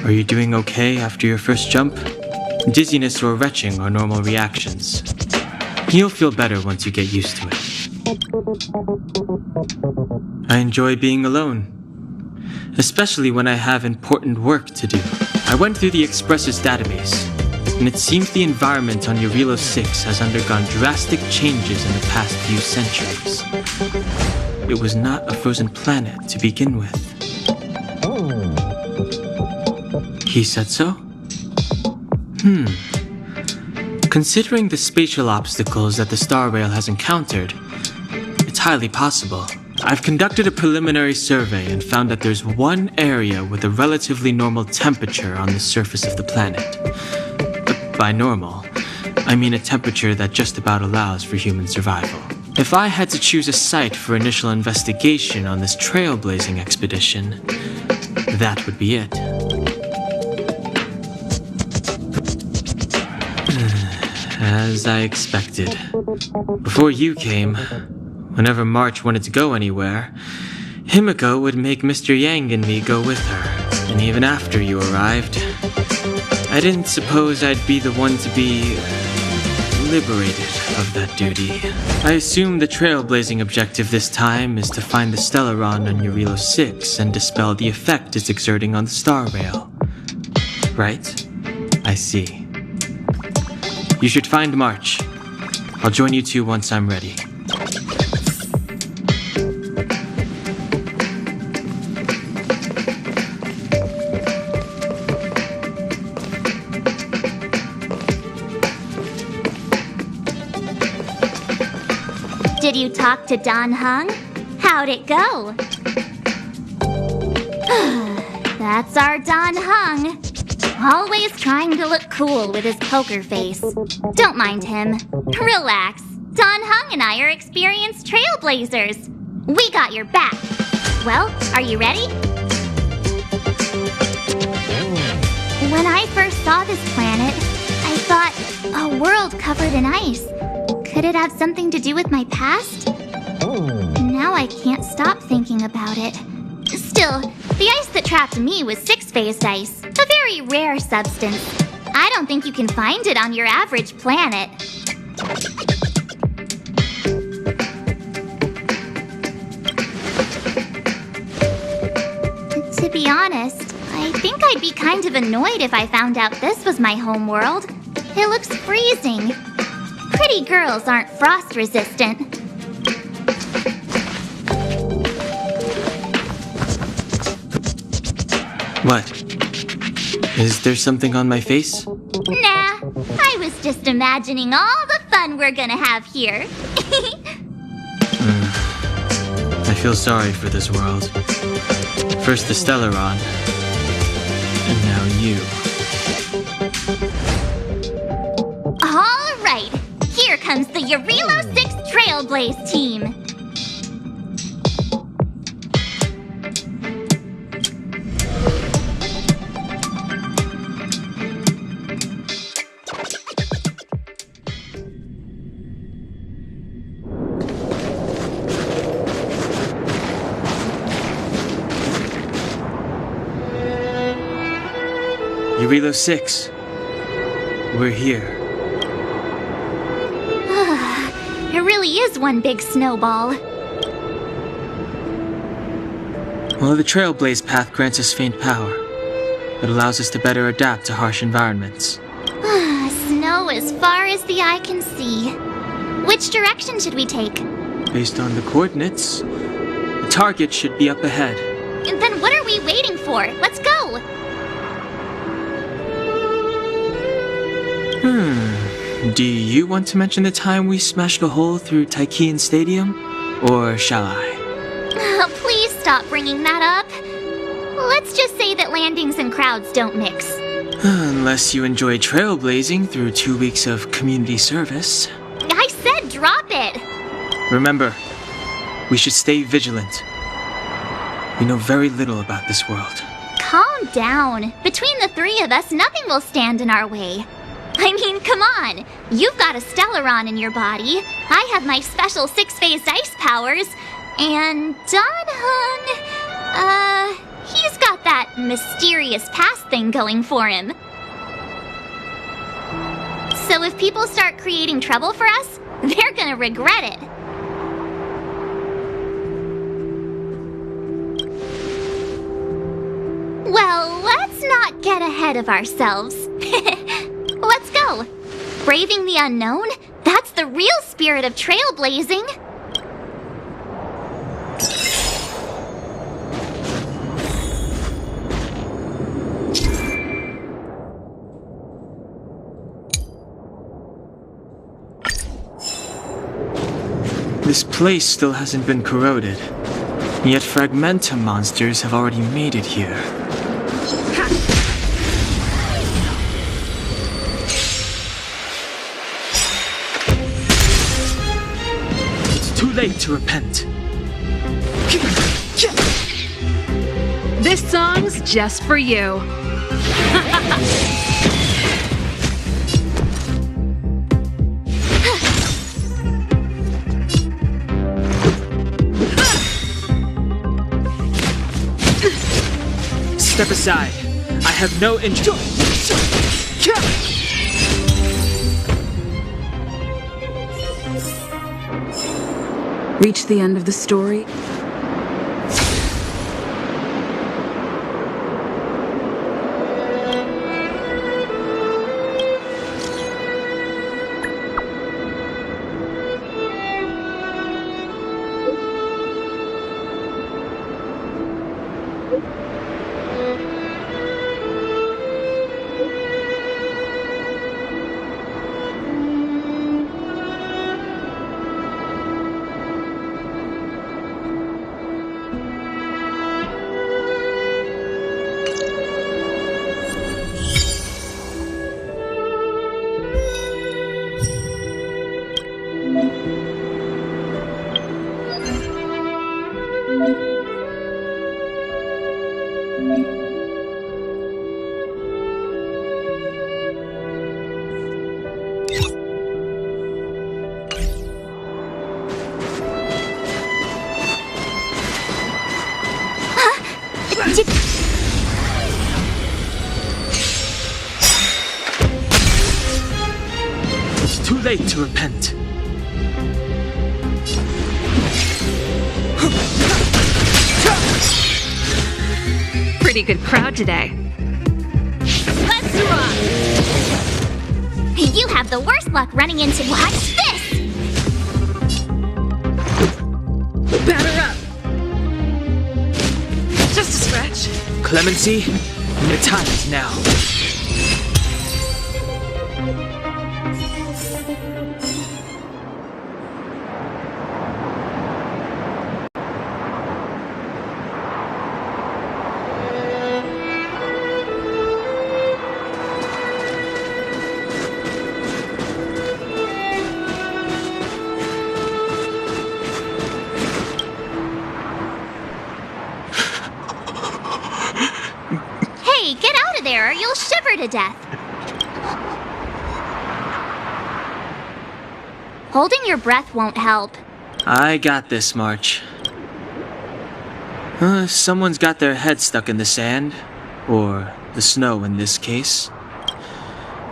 Are you doing okay after your first jump? Dizziness or retching are normal reactions. You'll feel better once you get used to it. I enjoy being alone, especially when I have important work to do. I went through the Express's database, and it seems the environment on Eurilo 6 has undergone drastic changes in the past few centuries. It was not a frozen planet to begin with. He said so? Considering the spatial obstacles that the Star Rail has encountered, it's highly possible. I've conducted a preliminary survey and found that there's one area with a relatively normal temperature on the surface of the planet. By normal, I mean a temperature that just about allows for human survival. If I had to choose a site for initial investigation on this trailblazing expedition, that would be it. As I expected. Before you came, whenever March wanted to go anywhere, Himiko would make Mr. Yang and me go with her. And even after you arrived, I didn't suppose I'd be the one to be liberated of that duty. I assume the trailblazing objective this time is to find the Stellaron on Eurilo 6 and dispel the effect it's exerting on the Star Rail. Right? I see. You should find March. I'll join you two once I'm ready. Did you talk to Don Hung? How'd it go? That's our Don Hung. Always trying to look cool with his poker face. Don't mind him. Relax. Don Hung and I are experienced trailblazers. We got your back. Well, are you ready? When I first saw this planet, I thought, a world covered in ice. Could it have something to do with my past? Now I can't stop thinking about it. Still, the ice that trapped me was six-phased ice, a very rare substance. I don't think you can find it on your average planet. To be honest, I think I'd be kind of annoyed if I found out this was my home world. It looks freezing. Pretty girls aren't frost-resistant. What? Is there something on my face? Nah, I was just imagining all the fun we're gonna have here. I feel sorry for this world. First the Stellaron, and now you. All right, here comes the Eurilo 6 Trailblaze team. Eurilo 6. We're here. It really is one big snowball. Well, the Trailblaze path grants us faint power. It allows us to better adapt to harsh environments. Snow as far as the eye can see. Which direction should we take? Based on the coordinates, the target should be up ahead. Then what are we waiting for? Let's go! Do you want to mention the time we smashed a hole through Taikian Stadium? Or shall I? Please stop bringing that up. Let's just say that landings and crowds don't mix. Unless you enjoy trailblazing through 2 weeks of community service. I said drop it! Remember, we should stay vigilant. We know very little about this world. Calm down. Between the three of us, nothing will stand in our way. I mean, come on. You've got a Stellaron in your body. I have my special 6-phased ice powers. And Dan-hung, he's got that mysterious past thing going for him. So if people start creating trouble for us, they're gonna regret it. Well, let's not get ahead of ourselves. Let's go. Braving the unknown? That's the real spirit of trailblazing. This place still hasn't been corroded, yet Fragmentum monsters have already made it here. It's too late to repent. This song's just for you. Step aside. I have no interest. Reach the end of the story. It's too late to repent. Pretty good crowd today. Let's rock! You have the worst luck running into... Watch this! Batter up. Just a scratch. Clemency, the time is now. Hey, get out of there or you'll shiver to death. Holding your breath won't help. I got this, March. Someone's got their head stuck in the sand, or the snow in this case.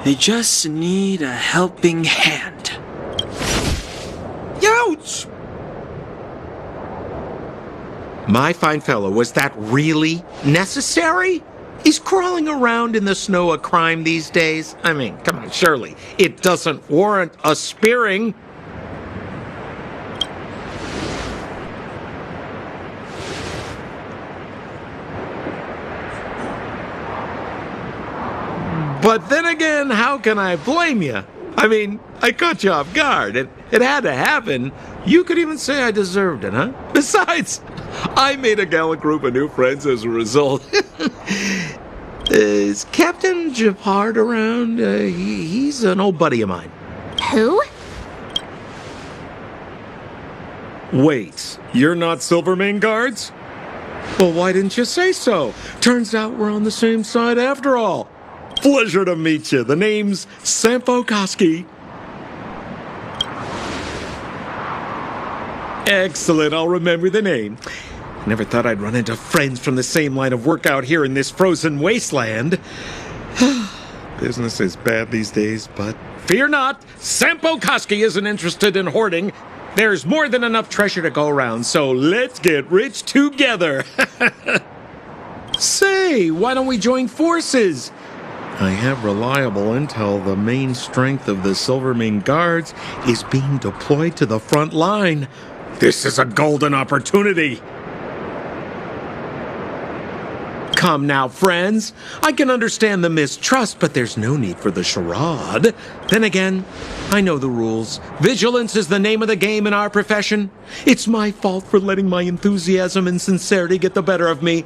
They just need a helping hand. Ouch! My fine fellow, was that really necessary? Is crawling around in the snow a crime these days? I mean, come on, surely it doesn't warrant a spearing. But then again, how can I blame you? I mean, I caught you off guard. It had to happen. You could even say I deserved it, huh? Besides, I made a gallant group of new friends as a result. Is Captain Japard around? He's an old buddy of mine. Who? Wait, you're not Silvermane Guards? Well, why didn't you say so? Turns out we're on the same side after all. Pleasure to meet you. The name's Sampo Koski. Excellent, I'll remember the name. Never thought I'd run into friends from the same line of work out here in this frozen wasteland. Business is bad these days, but fear not, Sampo Koski isn't interested in hoarding. There's more than enough treasure to go around, so let's get rich together. Say, why don't we join forces? I have reliable intel the main strength of the Silvermane Guards is being deployed to the front line. This is a golden opportunity. Come now, friends. I can understand the mistrust, but there's no need for the charade. Then again, I know the rules. Vigilance is the name of the game in our profession. It's my fault for letting my enthusiasm and sincerity get the better of me.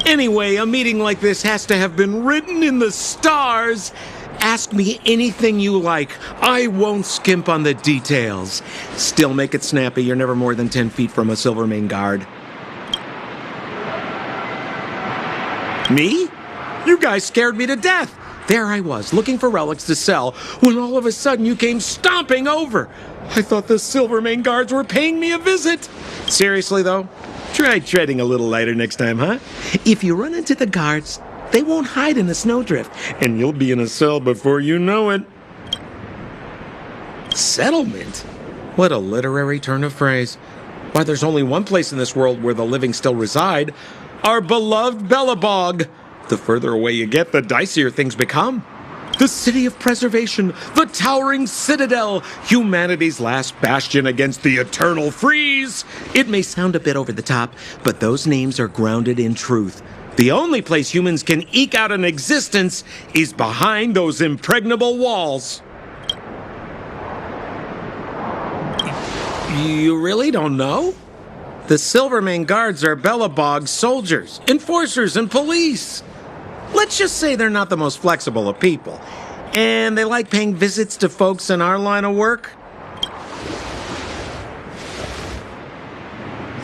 Anyway, a meeting like this has to have been written in the stars. Ask me anything you like. I won't skimp on the details. Still make it snappy. You're never more than 10 feet from a Silvermane Guard. Me? You guys scared me to death. There I was, looking for relics to sell, when all of a sudden you came stomping over. I thought the Silvermane Guards were paying me a visit. Seriously, though, try treading a little lighter next time, huh? If you run into the guards, they won't hide in a snowdrift, and you'll be in a cell before you know it. Settlement? What a literary turn of phrase. Why, there's only one place in this world where the living still reside. Our beloved Bellabog. The further away you get, the dicier things become. The city of preservation, the towering citadel, humanity's last bastion against the eternal freeze. It may sound a bit over the top, but those names are grounded in truth. The only place humans can eke out an existence is behind those impregnable walls. You really don't know? The Silvermane Guards are Bellabog's soldiers, enforcers, and police. Let's just say they're not the most flexible of people, and they like paying visits to folks in our line of work.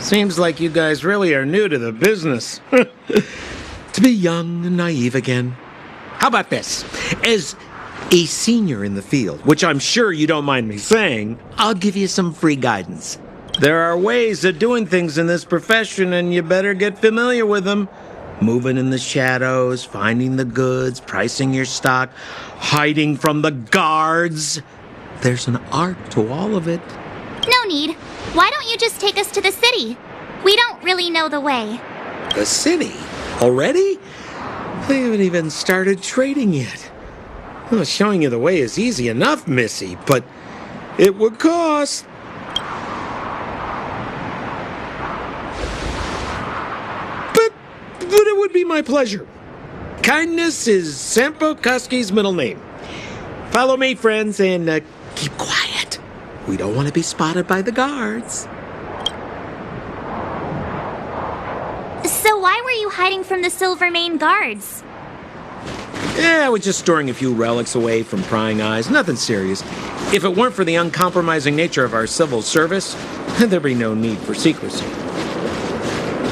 Seems like you guys really are new to the business. To be young and naive again. How about this? As a senior in the field, which I'm sure you don't mind me saying, I'll give you some free guidance. There are ways of doing things in this profession, and you better get familiar with them. Moving in the shadows, finding the goods, pricing your stock, hiding from the guards. There's an art to all of it. No need. Why don't you just take us to the city? We don't really know the way. The city? Already? They haven't even started trading yet. Well, showing you the way is easy enough, Missy, but it would cost. But it would be my pleasure. Kindness is Sampo Koski's middle name. Follow me, friends, and keep quiet. We don't want to be spotted by the guards. So why were you hiding from the Silvermane Guards? Yeah, I was just storing a few relics away from prying eyes. Nothing serious. If it weren't for the uncompromising nature of our civil service, there'd be no need for secrecy.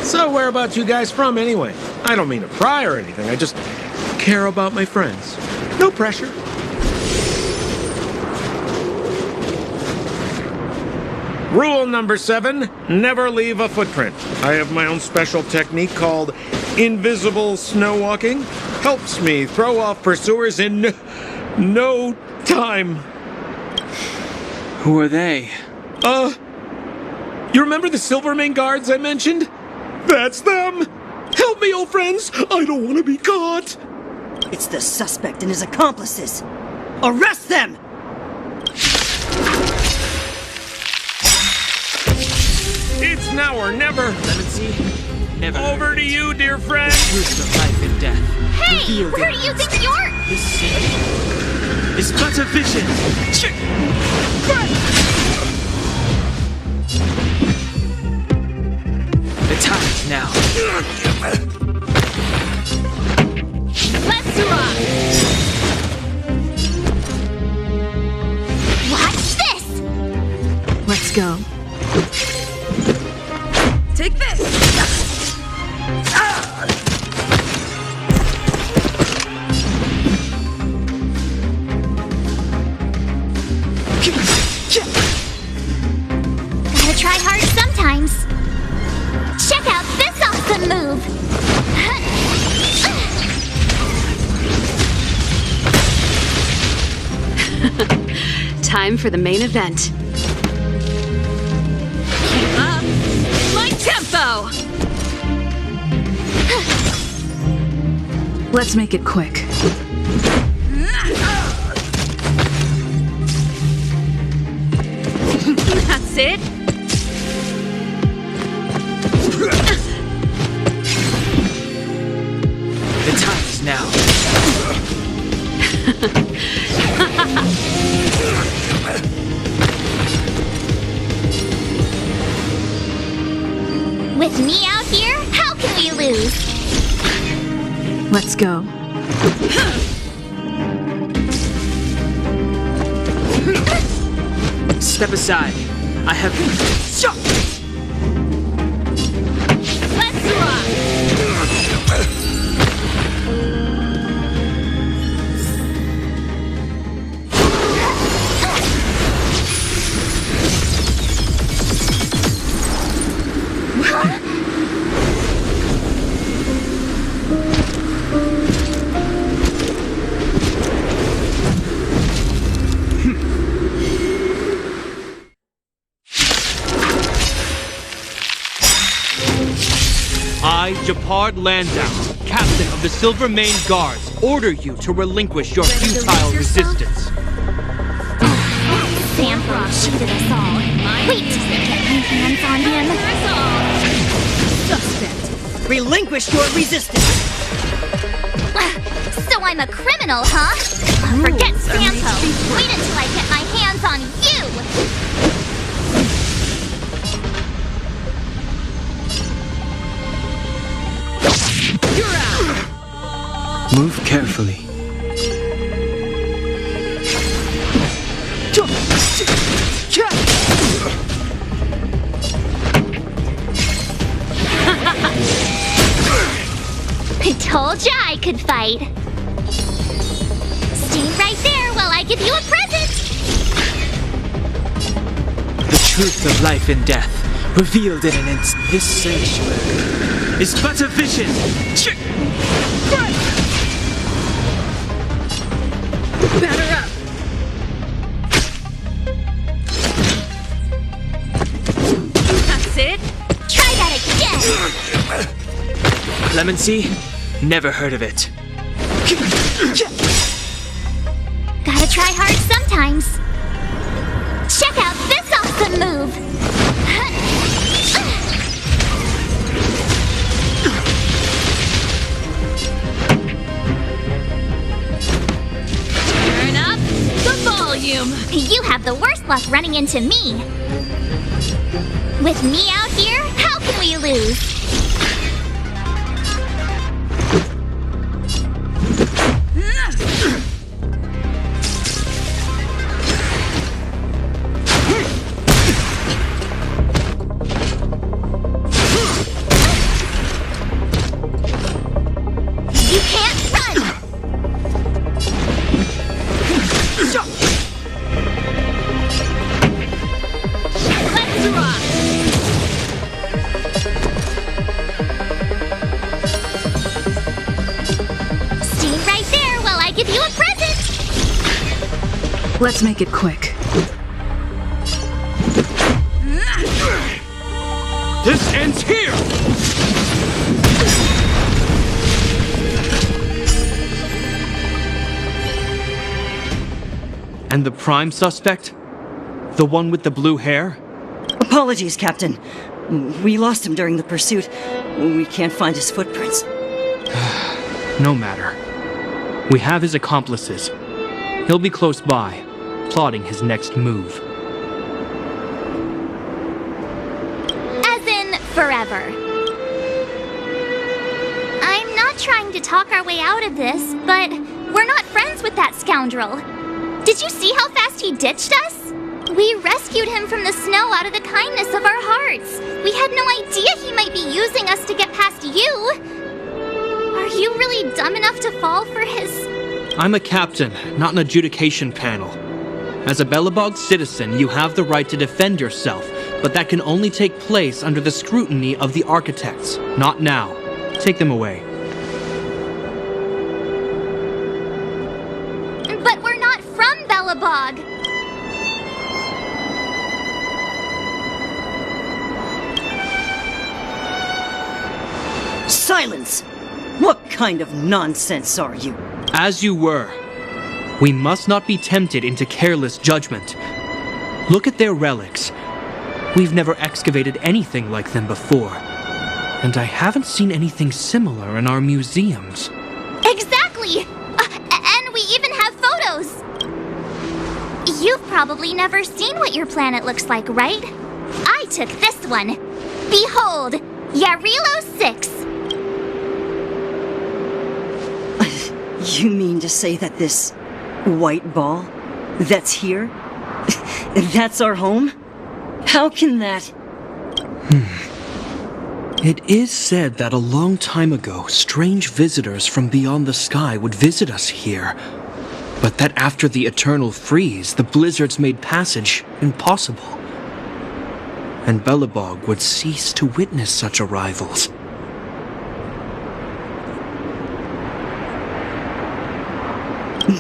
So where about you guys from, anyway? I don't mean to pry or anything. I just care about my friends. No pressure. Rule number 7, never leave a footprint. I have my own special technique called invisible snow walking. Helps me throw off pursuers in no time. Who are they? You remember the Silvermane Guards I mentioned? That's them! Help me, old friends! I don't want to be caught! It's the suspect and his accomplices. Arrest them! It's now or never! Clemency? Never. Over to you, dear friend! Truth of life and death. Hey! revealed Where in do you think you're? this city is but a vision. The time is now. Let's rock! Watch this! Let's go. Take this! Gotta try hard sometimes. Check out this awesome move! Time for the main event. Keep up my tempo! Let's make it quick. That's it. The time is now. With me out here, how can we lose? Let's go. Step aside. I have. Let's rock! I, Japard Landau, captain of the Silver Mane Guards, order you to relinquish your Ready to futile lose yourself? resistance. Samfrog cheated us all. Wait till I get my hands on him. Suspect. Relinquish your resistance! So I'm a criminal, huh? Forget Sampo. Wait until I get my hands on you! You're out. Move carefully. I told ya I could fight. Stay right there while I give you a present. The truth of life and death, revealed in an instant. This sanctuary is but a vision. Batter up. That's it. Try that again. Clemency? Never heard of it. Gotta try hard sometimes. Check out this awesome move. Turn up the volume. You have the worst luck running into me. With me out here, how can we lose? You can't run! Let's rock. Stay right there while I give you a present! Let's make it quick. This ends here! And the prime suspect? The one with the blue hair? Apologies, Captain. We lost him during the pursuit. We can't find his footprints. No matter. We have his accomplices. He'll be close by, plotting his next move. As in, forever. I'm not trying to talk our way out of this, but we're not friends with that scoundrel. Did you see how fast he ditched us? We rescued him from the snow out of the kindness of our hearts. We had no idea he might be using us to get past you. Are you really dumb enough to fall for his... I'm a captain, not an adjudication panel. As a Belobog citizen, you have the right to defend yourself, but that can only take place under the scrutiny of the architects, not now. Take them away. But we're not from Belobog. Silence! What kind of nonsense are you? As you were. We must not be tempted into careless judgment. Look at their relics. We've never excavated anything like them before. And I haven't seen anything similar in our museums. Exactly! And we even have photos! You've probably never seen what your planet looks like, right? I took this one. Behold, Yarilo 6. You mean to say that this white ball that's here, that's our home? How can that... It is said that a long time ago, strange visitors from beyond the sky would visit us here. But that after the eternal freeze, the blizzards made passage impossible. And Belobog would cease to witness such arrivals.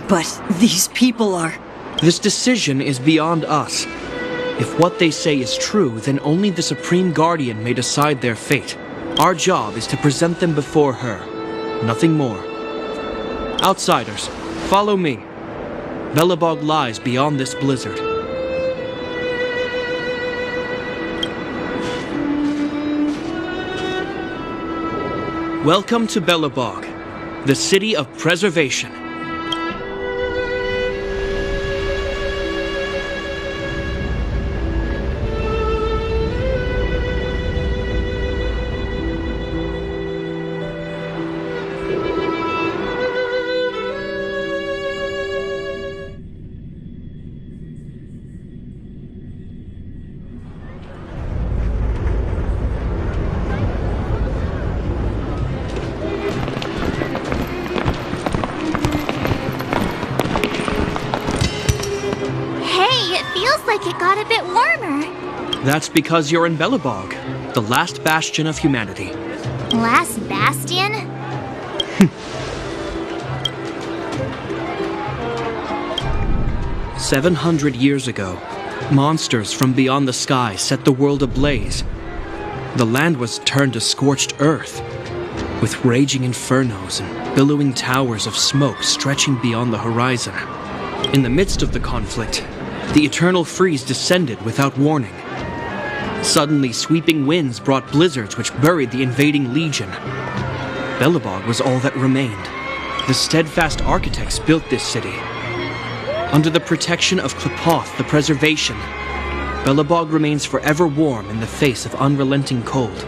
But these people are... This decision is beyond us. If what they say is true, then only the Supreme Guardian may decide their fate. Our job is to present them before her. Nothing more. Outsiders, follow me. Belobog lies beyond this blizzard. Welcome to Belobog, the city of preservation. That's because you're in Belobog, the last bastion of humanity. Last bastion? 700 years ago, monsters from beyond the sky set the world ablaze. The land was turned to scorched earth, with raging infernos and billowing towers of smoke stretching beyond the horizon. In the midst of the conflict, the eternal freeze descended without warning. Suddenly, sweeping winds brought blizzards which buried the invading legion. Belobog was all that remained. The steadfast architects built this city. Under the protection of Klepoth, the preservation, Belobog remains forever warm in the face of unrelenting cold.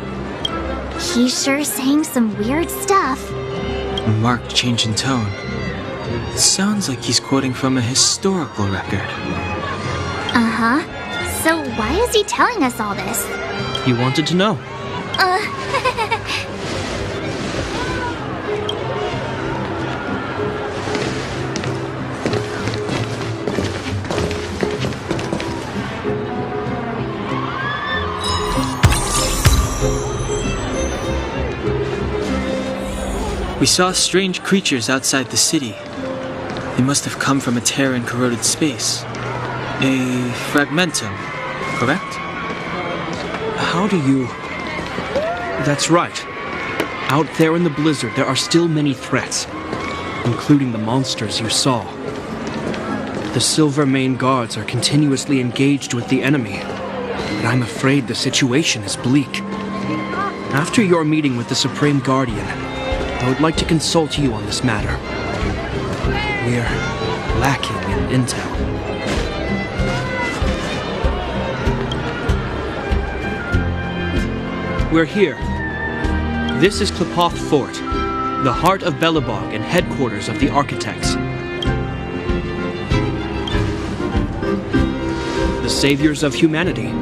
He's sure saying some weird stuff. A marked change in tone. Sounds like he's quoting from a historical record. Uh-huh. So why is he telling us all this? You wanted to know. We saw strange creatures outside the city. They must have come from a tear in corroded space. A fragmentum, correct? How do you... That's right. Out there in the blizzard, there are still many threats, including the monsters you saw. The Silver Mane Guards are continuously engaged with the enemy, but I'm afraid the situation is bleak. After your meeting with the Supreme Guardian, I would like to consult you on this matter. We're lacking in intel. We're here. This is Klepoth Fort, the heart of Belobog and headquarters of the Architects. The saviors of humanity.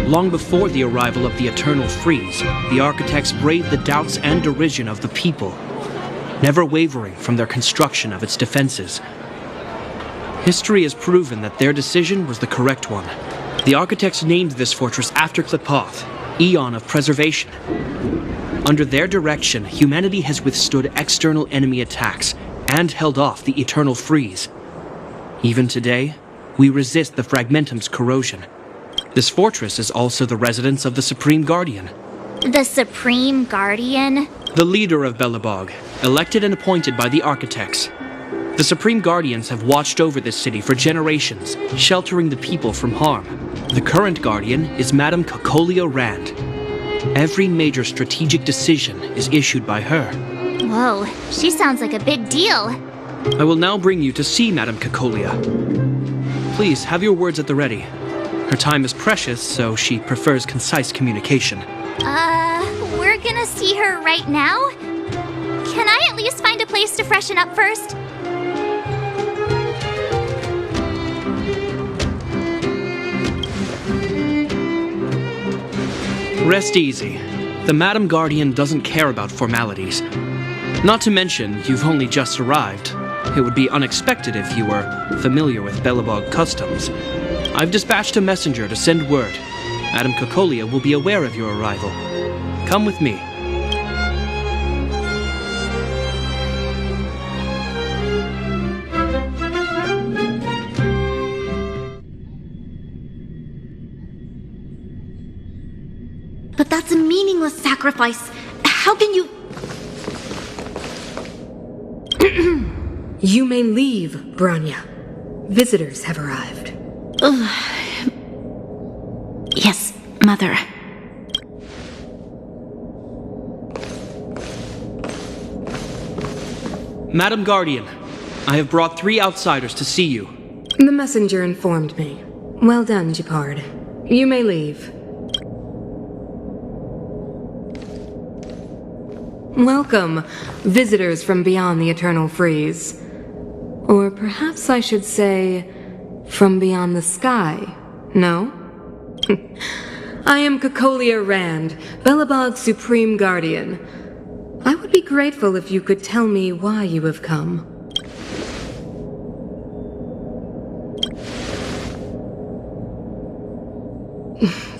Long before the arrival of the Eternal Freeze, the Architects braved the doubts and derision of the people, never wavering from their construction of its defenses. History has proven that their decision was the correct one. The Architects named this fortress after Klepoth, Eon of Preservation. Under their direction, humanity has withstood external enemy attacks and held off the Eternal Freeze. Even today, we resist the Fragmentum's corrosion. This fortress is also the residence of the Supreme Guardian. The Supreme Guardian? The leader of Belobog, elected and appointed by the Architects. The Supreme Guardians have watched over this city for generations, sheltering the people from harm. The current Guardian is Madame Cocolia Rand. Every major strategic decision is issued by her. Whoa, she sounds like a big deal. I will now bring you to see Madame Cocolia. Please, have your words at the ready. Her time is precious, so she prefers concise communication. We're gonna see her right now? Can I at least find a place to freshen up first? Rest easy. The Madam Guardian doesn't care about formalities. Not to mention, you've only just arrived. It would be unexpected if you were familiar with Belobog customs. I've dispatched a messenger to send word. Madame Cocolia will be aware of your arrival. Come with me. But that's a meaningless sacrifice. How can you... You may leave, Branya. Visitors have arrived. Yes, Mother. Madam Guardian, I have brought 3 outsiders to see you. The messenger informed me. Well done, Gepard. You may leave. Welcome, visitors from beyond the Eternal Freeze. Or perhaps I should say, from beyond the sky, no? I am Cocolia Rand, Belobog's Supreme Guardian. I would be grateful if you could tell me why you have come.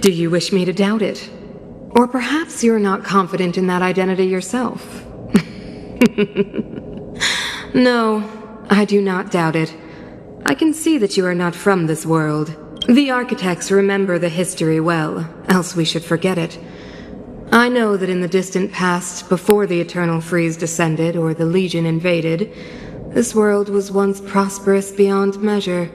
Do you wish me to doubt it? Or perhaps you're not confident in that identity yourself. No, I do not doubt it. I can see that you are not from this world. The Architects remember the history well, else we should forget it. I know that in the distant past, before the Eternal Freeze descended or the Legion invaded, this world was once prosperous beyond measure.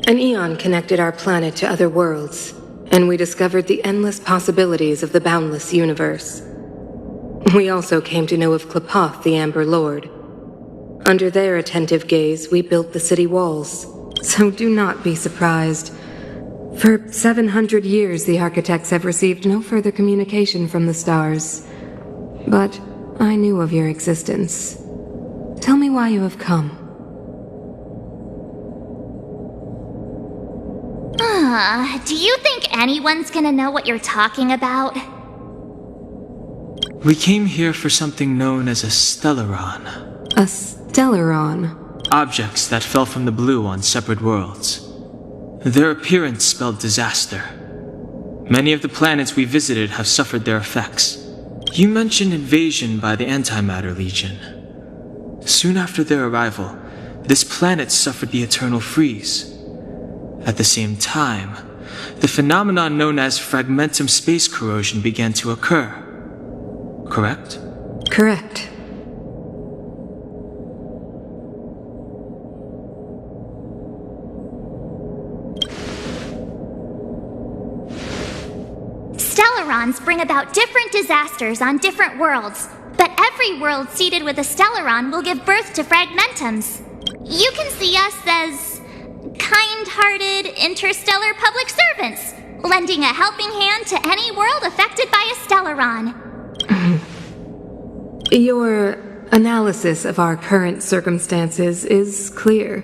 An eon connected our planet to other worlds, and we discovered the endless possibilities of the boundless universe. We also came to know of Klepoth, the Amber Lord. Under their attentive gaze, we built the city walls. So do not be surprised. For 700 years, the Architects have received no further communication from the stars. But I knew of your existence. Tell me why you have come. Do you think anyone's gonna know what you're talking about? We came here for something known as a Stellaron. A Stellaron? Objects that fell from the blue on separate worlds. Their appearance spelled disaster. Many of the planets we visited have suffered their effects. You mentioned invasion by the Antimatter Legion. Soon after their arrival, this planet suffered the Eternal Freeze. At the same time, the phenomenon known as fragmentum space corrosion began to occur. Correct? Correct. Stellarons bring about different disasters on different worlds, but every every world seeded with a Stellaron will give birth to fragmentums. You can see us as kind-hearted interstellar public servants, lending a helping hand to any world affected by a Stellaron. Your analysis of our current circumstances is clear.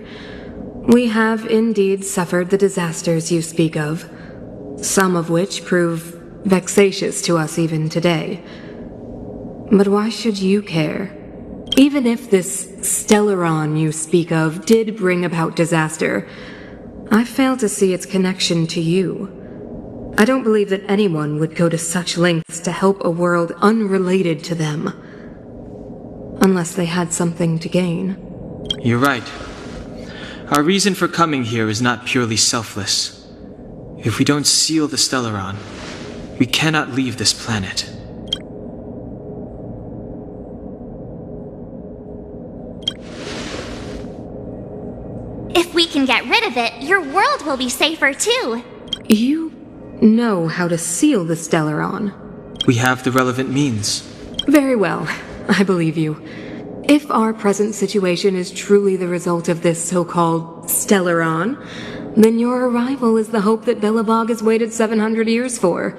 We have indeed suffered the disasters you speak of, some of which prove vexatious to us even today. But why should you care? Even if this Stellaron you speak of did bring about disaster, I fail to see its connection to you. I don't believe that anyone would go to such lengths to help a world unrelated to them, unless they had something to gain. You're right. Our reason for coming here is not purely selfless. If we don't seal the Stellaron, we cannot leave this planet. If we can get rid of it, your world will be safer too. You know how to seal the Stellaron. We have the relevant means. Very well, I believe you. If our present situation is truly the result of this so-called Stellaron, then your arrival is the hope that Belobog has waited 700 years for.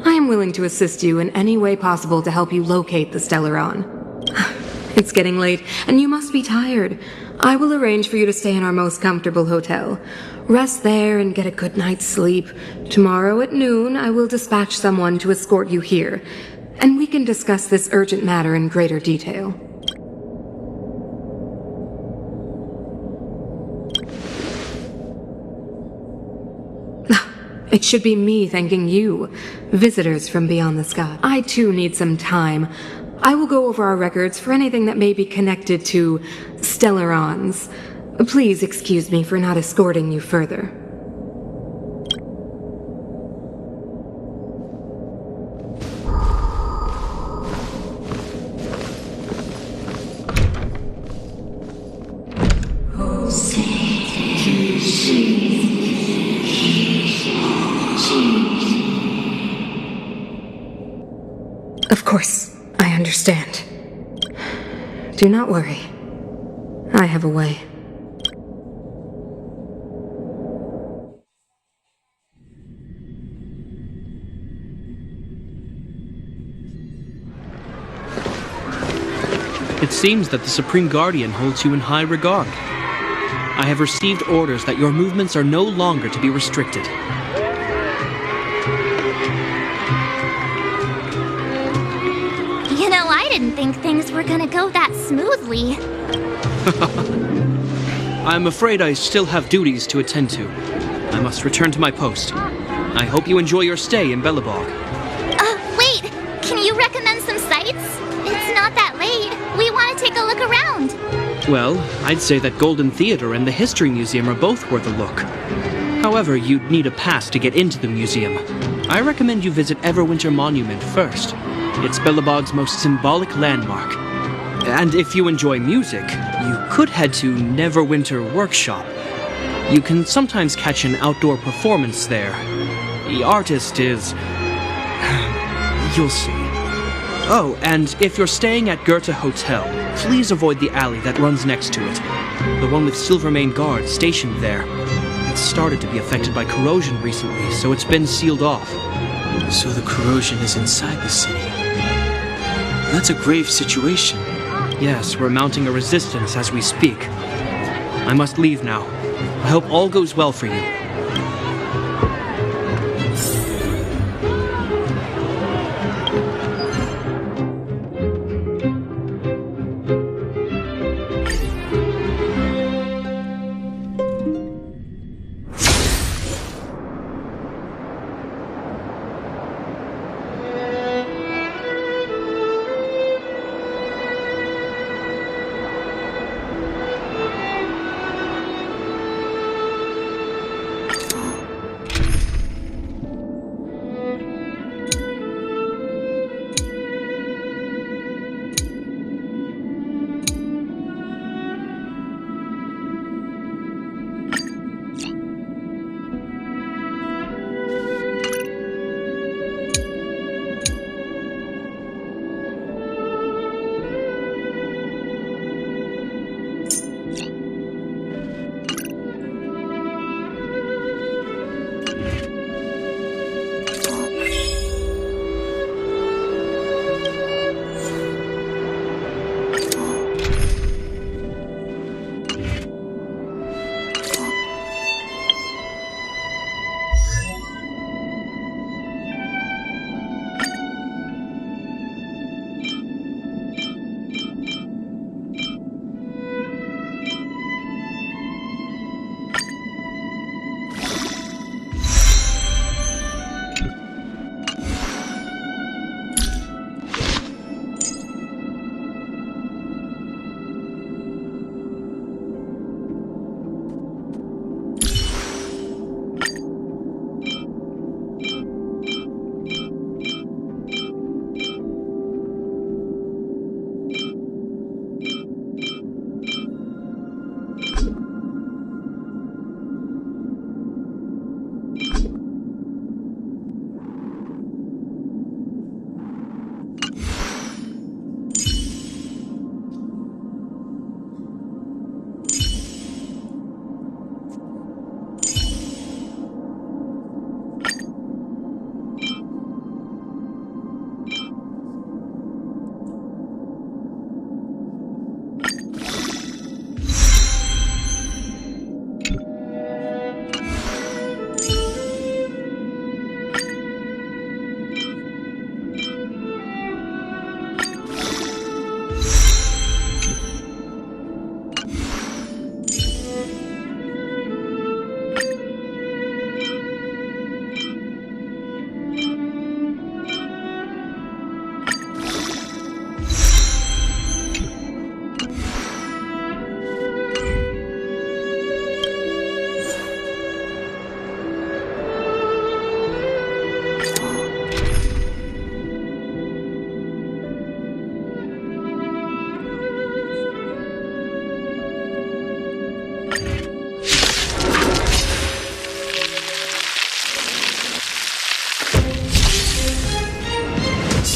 I am willing to assist you in any way possible to help you locate the Stellaron. It's getting late, and you must be tired. I will arrange for you to stay in our most comfortable hotel. Rest there and get a good night's sleep. Tomorrow at noon, I will dispatch someone to escort you here, and we can discuss this urgent matter in greater detail. It should be me thanking you, visitors from beyond the sky. I too need some time. I will go over our records for anything that may be connected to Stellarons. Please excuse me for not escorting you further. Of course, I understand. Do not worry. I have a way. It seems that the Supreme Guardian holds you in high regard. I have received orders that your movements are no longer to be restricted. You know, I didn't think things were gonna go that smoothly. I'm afraid I still have duties to attend to. I must return to my post. I hope you enjoy your stay in Belobog. Wait! Can you recommend some sites? It's not that late. We want to take a look around. Well, I'd say that Golden Theater and the History Museum are both worth a look. However, you'd need a pass to get into the museum. I recommend you visit Everwinter Monument first. It's Belobog's most symbolic landmark. And if you enjoy music, you could head to Neverwinter Workshop. You can sometimes catch an outdoor performance there. The artist is... you'll see. Oh, and if you're staying at Goethe Hotel, please avoid the alley that runs next to it. The one with Silvermane guards stationed there. It's started to be affected by corrosion recently, so it's been sealed off. So the corrosion is inside the city. That's a grave situation. Yes, we're mounting a resistance as we speak. I must leave now. I hope all goes well for you.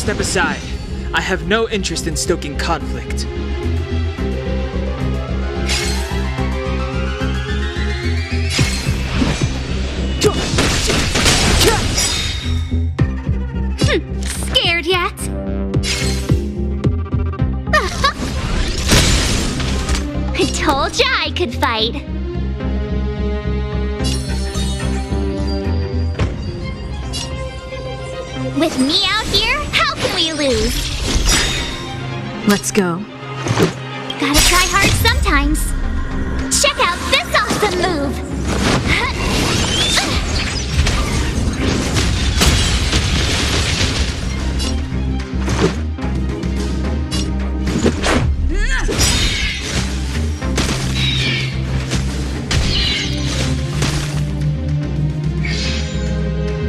step aside. I have no interest in stoking conflict. Scared yet? I told ya I could fight. With me out here, how can we lose? Let's go. Gotta try hard sometimes. Check out this awesome move!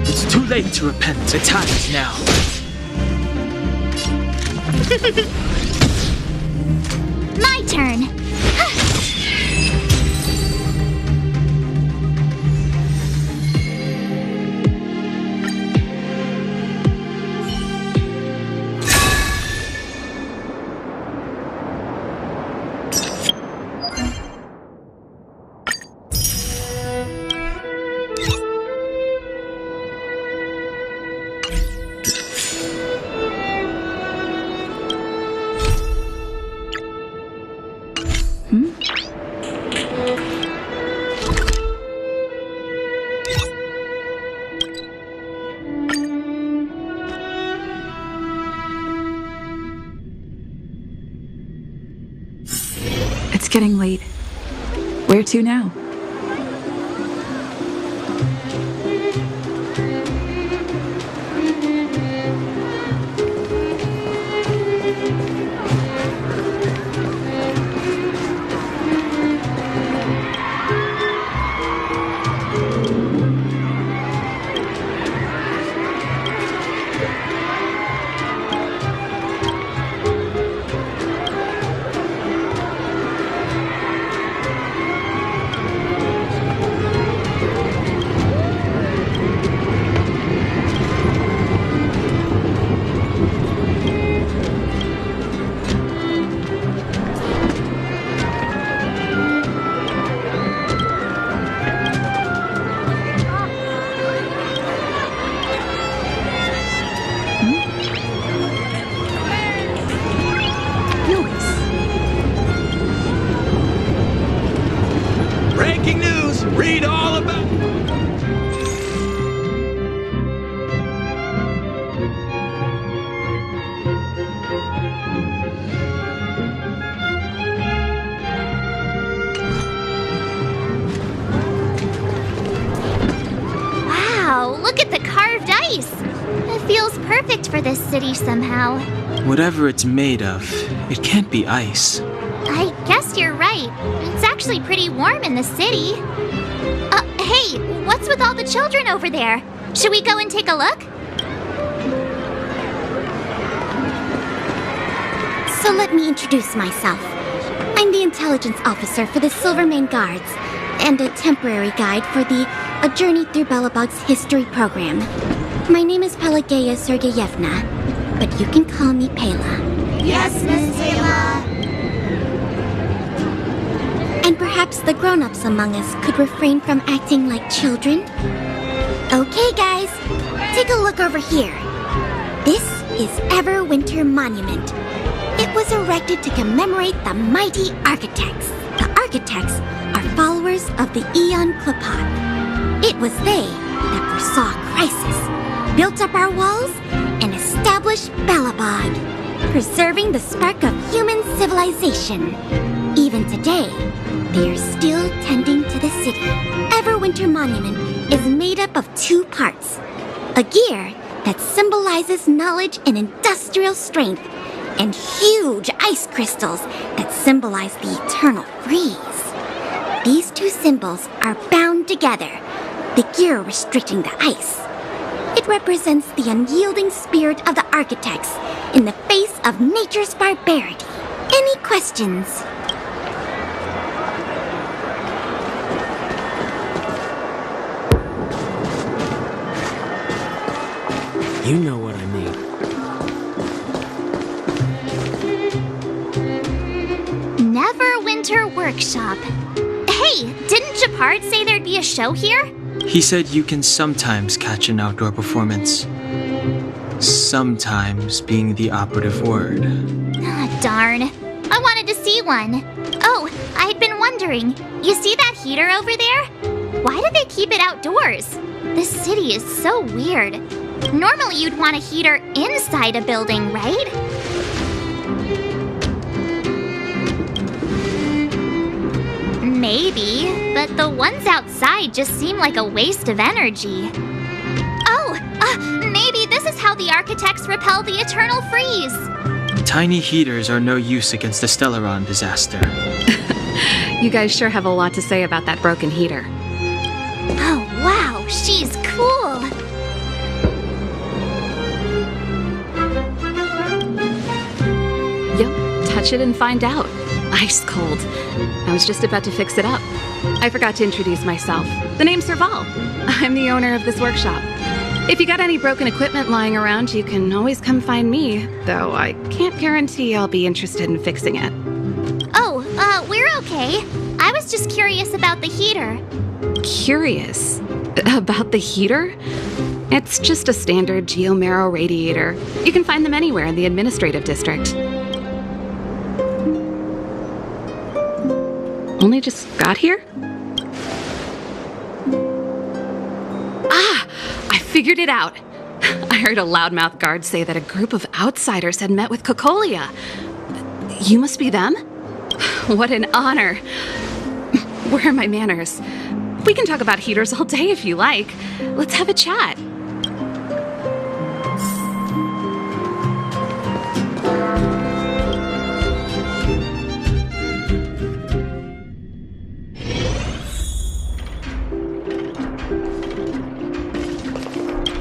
It's too late to repent. The time is now. My turn. It's getting late. Where to now? Breaking news! Read all about... Wow, look at the carved ice. It feels perfect for this city somehow. Whatever it's made of, it can't be ice. I guess you're right. It's actually pretty warm in the city. Hey, what's with all the children over there? Should we go and take a look? So let me introduce myself. I'm the intelligence officer for the Silvermane Guards, and a temporary guide for the A Journey Through Belobog's history program. My name is Pelageya Sergeyevna, but you can call me Pela. Yes, Miss Taylor. And perhaps the grown-ups among us could refrain from acting like children. Okay, guys, take a look over here. This is Everwinter Monument. It was erected to commemorate the mighty architects. The architects are followers of the Aeon Klapat. It was they that foresaw crisis, built up our walls, and established Belobog, preserving the spark of human civilization. Even today, they are still tending to the city. Everwinter Monument is made up of two parts. A gear that symbolizes knowledge and industrial strength, and huge ice crystals that symbolize the eternal freeze. These two symbols are bound together, the gear restricting the ice. It represents the unyielding spirit of the architects in the face of nature's barbarity. Any questions? You know what I mean. Winter Workshop. Hey, didn't Japard say there'd be a show here? He said you can sometimes catch an outdoor performance. Sometimes being the operative word. Ah, darn. I wanted to see one. Oh, I'd been wondering. You see that heater over there? Why do they keep it outdoors? This city is so weird. Normally you'd want a heater inside a building, right? Maybe, but the ones outside just seem like a waste of energy. Oh, maybe this is how the architects repel the eternal freeze. Tiny heaters are no use against the Stellaron disaster. You guys sure have a lot to say about that broken heater. Oh, wow, she's cool. Yep, touch it and find out. Ice cold. I was just about to fix it up. I forgot to introduce myself. The name's Serval. I'm the owner of this workshop. If you got any broken equipment lying around, you can always come find me, though I can't guarantee I'll be interested in fixing it. Oh, we're okay. I was just curious about the heater. Curious? About the heater? It's just a standard geomarrow radiator. You can find them anywhere in the administrative district. Only just got here? Ah! I figured it out! I heard a loudmouth guard say that a group of outsiders had met with Cocolia. You must be them? What an honor! Where are my manners? We can talk about heaters all day if you like. Let's have a chat.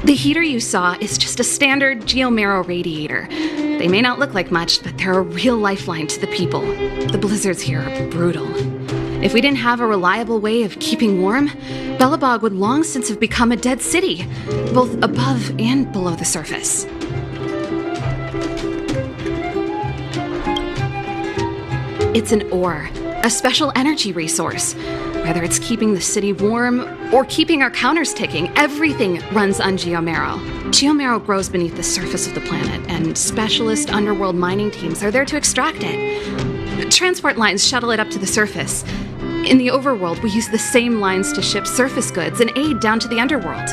The heater you saw is just a standard geomarrow radiator. They may not look like much, but they're a real lifeline to the people. The blizzards here are brutal. If we didn't have a reliable way of keeping warm, Belobog would long since have become a dead city, both above and below the surface. It's an ore, a special energy resource. Whether it's keeping the city warm or keeping our counters ticking, everything runs on geomarrow. Geomarrow grows beneath the surface of the planet, and specialist underworld mining teams are there to extract it. Transport lines shuttle it up to the surface. In the overworld, we use the same lines to ship surface goods and aid down to the underworld.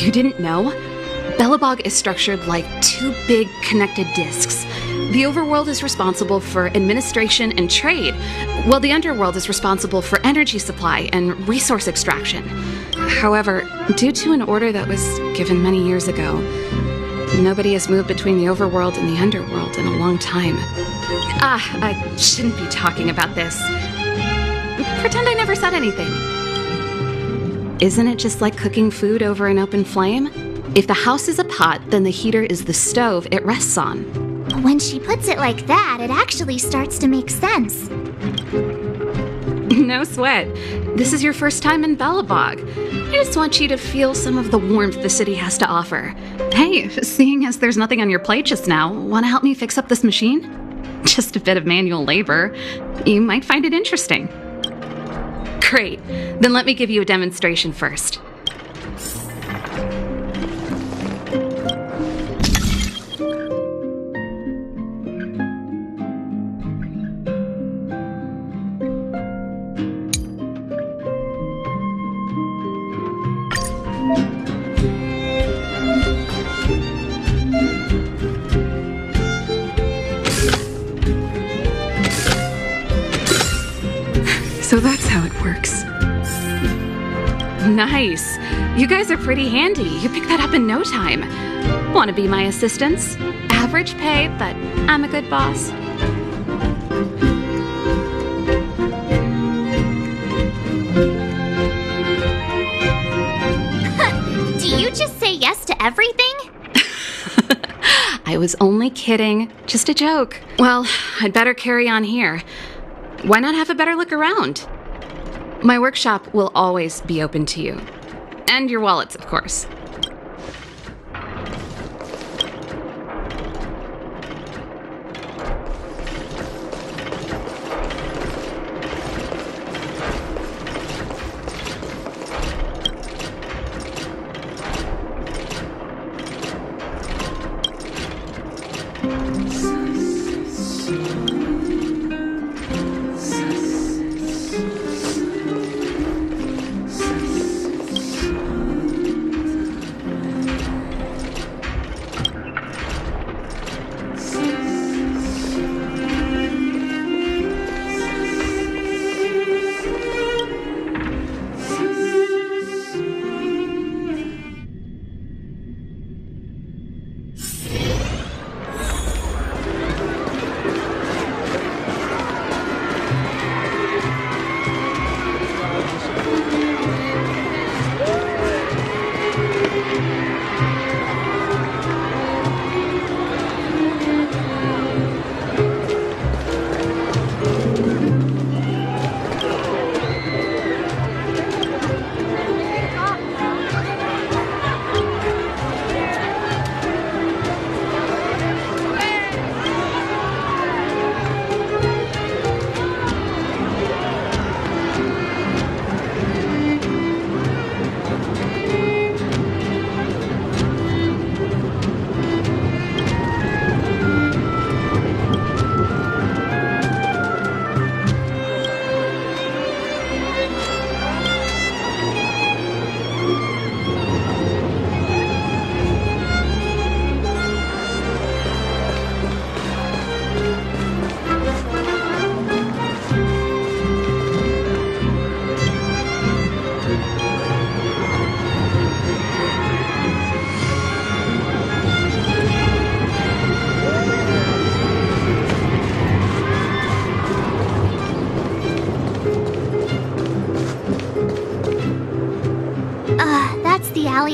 You didn't know? Belobog is structured like two big connected disks. The overworld is responsible for administration and trade, while the underworld is responsible for energy supply and resource extraction. However, due to an order that was given many years ago, nobody has moved between the overworld and the underworld in a long time. I shouldn't be talking about this. Pretend I never said anything. Isn't it just like cooking food over an open flame? If the house is a pot, then the heater is the stove it rests on. When she puts it like that, it actually starts to make sense. No sweat. This is your first time in Belobog. I just want you to feel some of the warmth the city has to offer. Hey, seeing as there's nothing on your plate just now, want to help me fix up this machine? Just a bit of manual labor. You might find it interesting. Great. Then let me give you a demonstration first. So that's how it works. Nice. You guys are pretty handy. You picked that up in no time. Want to be my assistants? Average pay, but I'm a good boss. Do you just say yes to everything? I was only kidding. Just a joke. Well, I'd better carry on here. Why not have a better look around? My workshop will always be open to you. And your wallets, of course.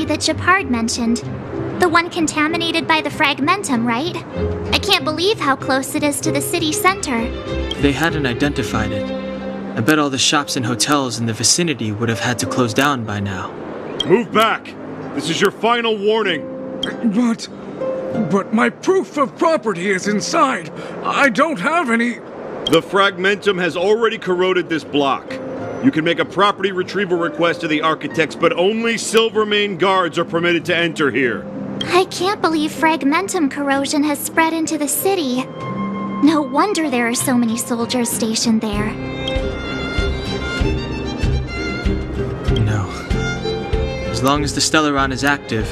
facility that Japard mentioned. The one contaminated by the fragmentum, right? I can't believe how close it is to the city center. They hadn't identified it. I bet all the shops and hotels in the vicinity would have had to close down by now. Move back! This is your final warning! But my proof of property is inside. I don't have any... The fragmentum has already corroded this block. You can make a property retrieval request to the architects, but only Silvermane guards are permitted to enter here. I can't believe fragmentum corrosion has spread into the city. No wonder there are so many soldiers stationed there. No. As long as the Stellaron is active,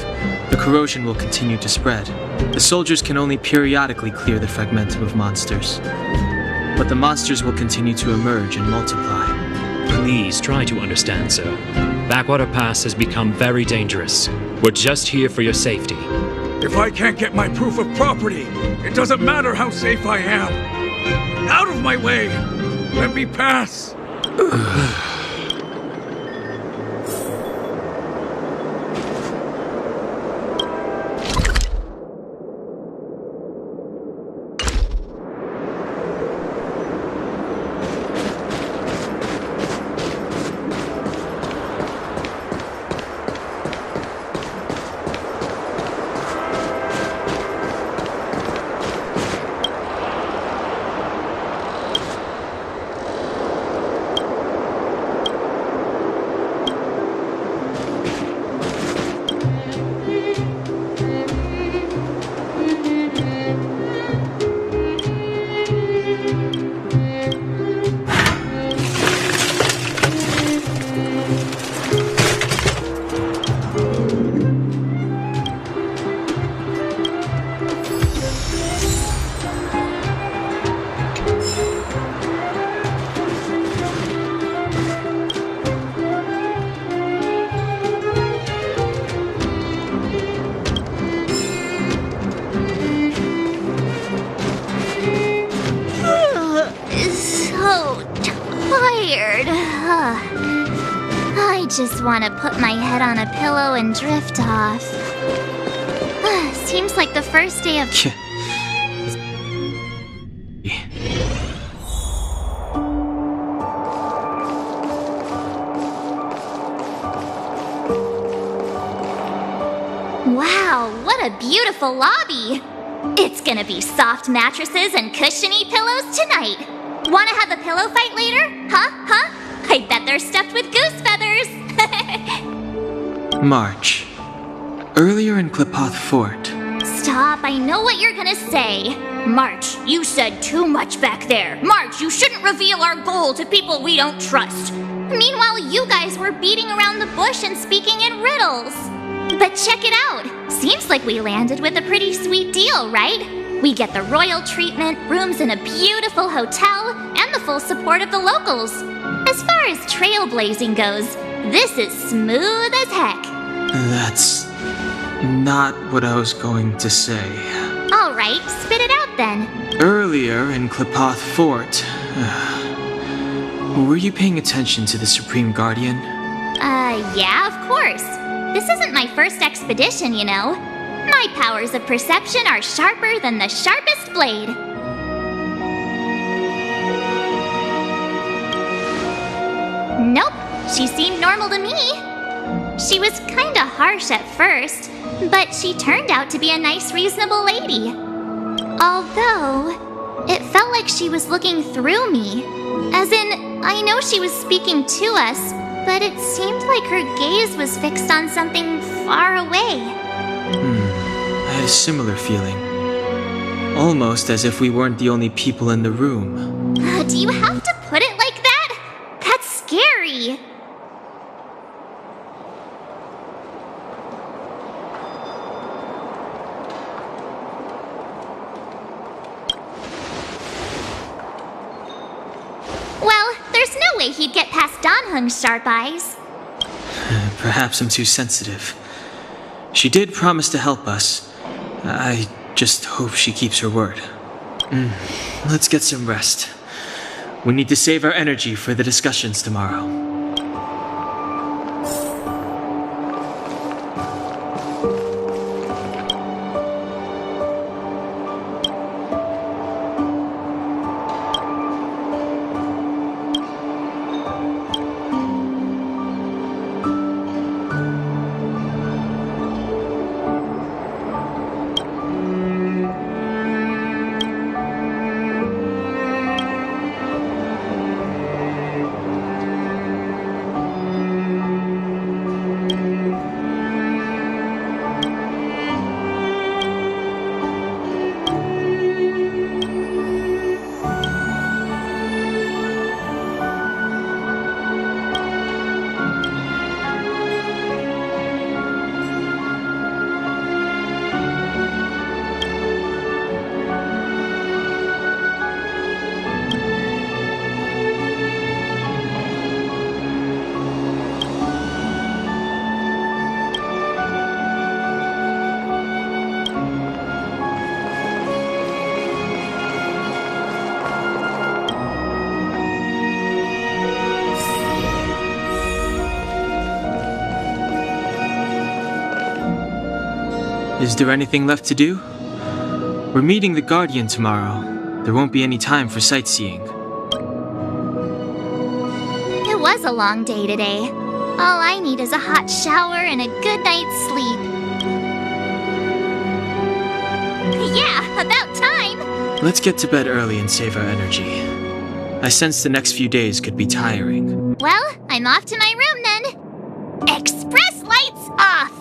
the corrosion will continue to spread. The soldiers can only periodically clear the fragmentum of monsters. But the monsters will continue to emerge and multiply. Please try to understand, sir. Backwater Pass has become very dangerous. We're just here for your safety. If I can't get my proof of property, it doesn't matter how safe I am. Out of my way! Let me pass! I just want to put my head on a pillow and drift off. Seems like the first day of... Wow, what a beautiful lobby! It's gonna be soft mattresses and cushiony pillows tonight. Wanna have a pillow fight later? Huh? I bet they're stuffed with goose feathers! March. Earlier in Klipoth Fort. Stop, I know what you're gonna say. March, you said too much back there. March, you shouldn't reveal our goal to people we don't trust. Meanwhile, you guys were beating around the bush and speaking in riddles. But check it out. Seems like we landed with a pretty sweet deal, right? We get the royal treatment, rooms in a beautiful hotel, and the full support of the locals. As far as trailblazing goes, this is smooth as heck. That's not what I was going to say. All right, spit it out then. Earlier in Klipoth Fort, were you paying attention to the Supreme Guardian? Yeah, of course. This isn't my first expedition, you know. My powers of perception are sharper than the sharpest blade. Nope, she seemed normal to me. She was kinda harsh at first, but she turned out to be a nice, reasonable lady. Although, it felt like she was looking through me. As in, I know she was speaking to us, but it seemed like her gaze was fixed on something far away. I had a similar feeling. Almost as if we weren't the only people in the room. Do you have to put it like that? That's scary. Well, there's no way he'd get past Danhung's sharp eyes. Perhaps I'm too sensitive. She did promise to help us. I just hope she keeps her word. Let's get some rest. We need to save our energy for the discussions tomorrow. Is there anything left to do? We're meeting the Guardian tomorrow. There won't be any time for sightseeing. It was a long day today. All I need is a hot shower and a good night's sleep. Yeah, about time! Let's get to bed early and save our energy. I sense the next few days could be tiring. Well, I'm off to my room then. Express lights off!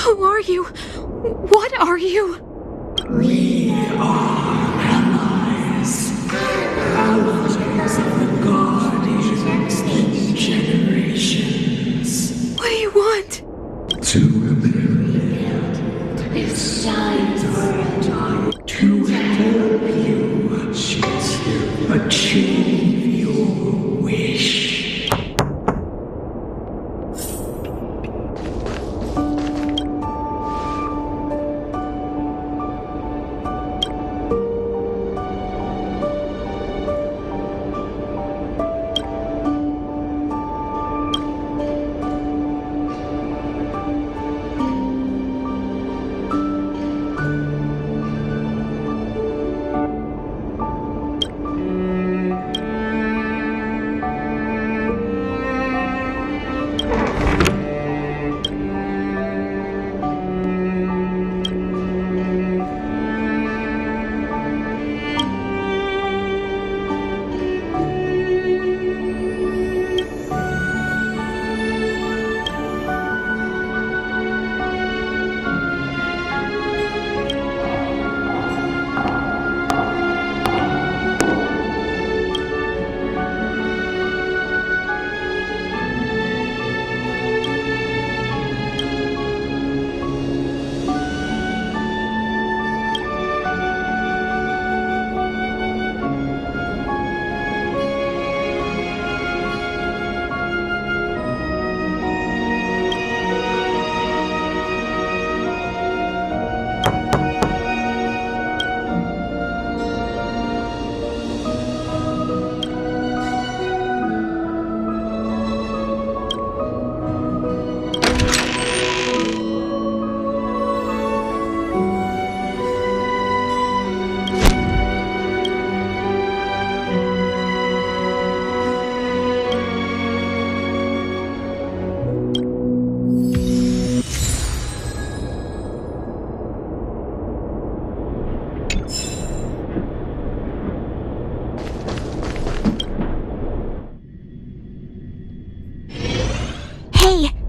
Who are you? What are you? We are allies. Relatives of the Guardians in generations. What do you want? To rebuild this giant world. To help you achieve your wish.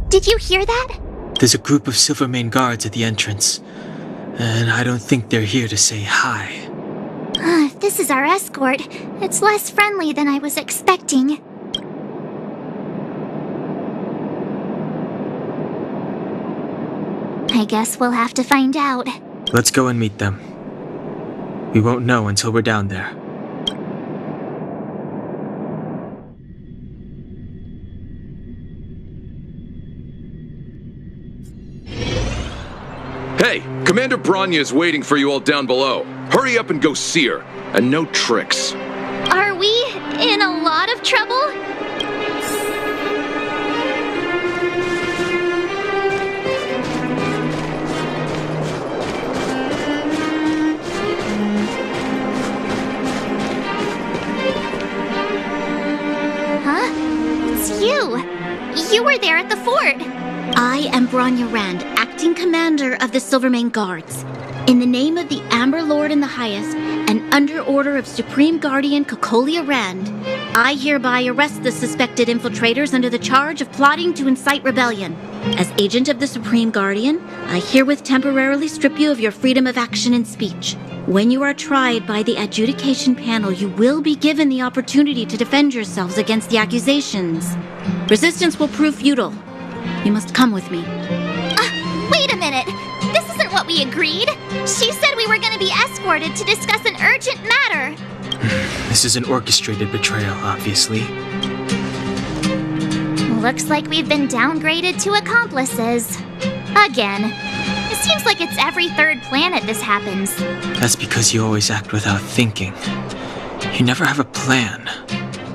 Did you hear that? There's a group of Silvermane guards at the entrance, and I don't think they're here to say hi. If this is our escort, it's less friendly than I was expecting. I guess we'll have to find out. Let's go and meet them. We won't know until we're down there. Hey, Commander Bronya is waiting for you all down below. Hurry up and go see her. And no tricks. Are we in a lot of trouble? Huh? It's you. You were there at the fort. I am Bronya Rand, acting commander of the Silvermane Guards. In the name of the Amber Lord in the Highest, and under order of Supreme Guardian Cocolia Rand, I hereby arrest the suspected infiltrators under the charge of plotting to incite rebellion. As agent of the Supreme Guardian, I herewith temporarily strip you of your freedom of action and speech. When you are tried by the adjudication panel, you will be given the opportunity to defend yourselves against the accusations. Resistance will prove futile. You must come with me. Wait a minute! we agreed. She said we were gonna be escorted to discuss an urgent matter. This is an orchestrated betrayal, obviously. Looks like we've been downgraded to accomplices. Again. It seems like it's every third planet this happens. That's because you always act without thinking. You never have a plan.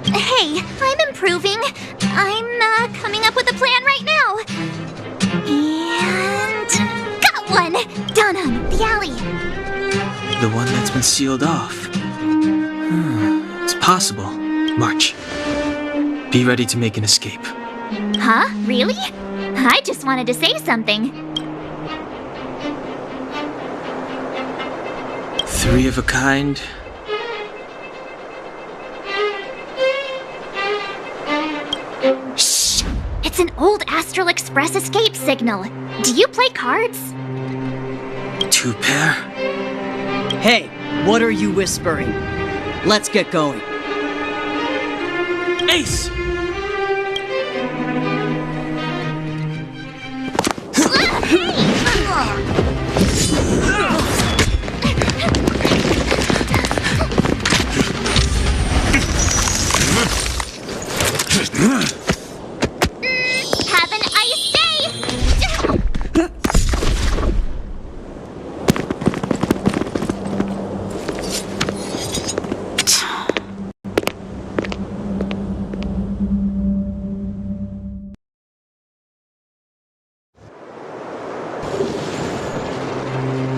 Hey, I'm improving. I'm coming up with a plan right now. And... got one! Down on the alley. The one that's been sealed off. It's possible. March. Be ready to make an escape. Huh? Really? I just wanted to say something. 3 of a kind. Shh! It's an old Astral Express escape signal. Do you play cards? 2 pair. Hey, what are you whispering? Let's get going. Ace! Have an ice day!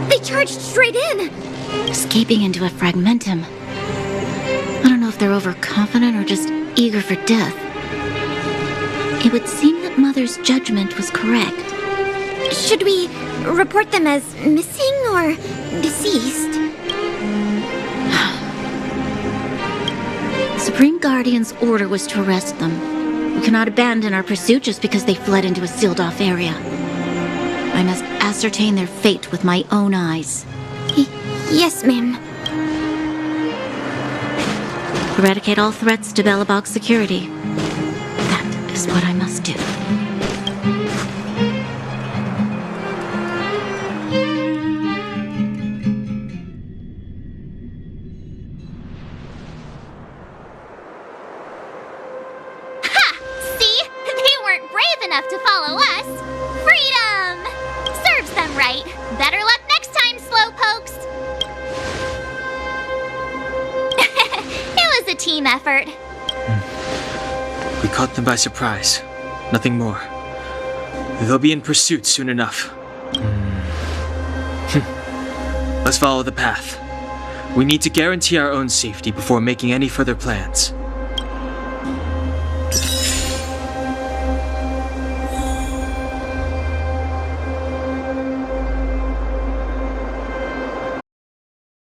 They charged straight in! Escaping into a fragmentum. I don't know if they're overconfident or just eager for death. It would seem that Mother's judgment was correct. Should we report them as missing or deceased? Supreme Guardian's order was to arrest them. We cannot abandon our pursuit just because they fled into a sealed-off area. I must ascertain their fate with my own eyes. Yes, ma'am. Eradicate all threats to Belobog's security. That is what I must do. Ha! See? They weren't brave enough to follow us. Freedom! Serves them right. Better luck next time, slowpokes. It was a team effort. We caught them by surprise. Nothing more. They'll be in pursuit soon enough. Let's follow the path. We need to guarantee our own safety before making any further plans.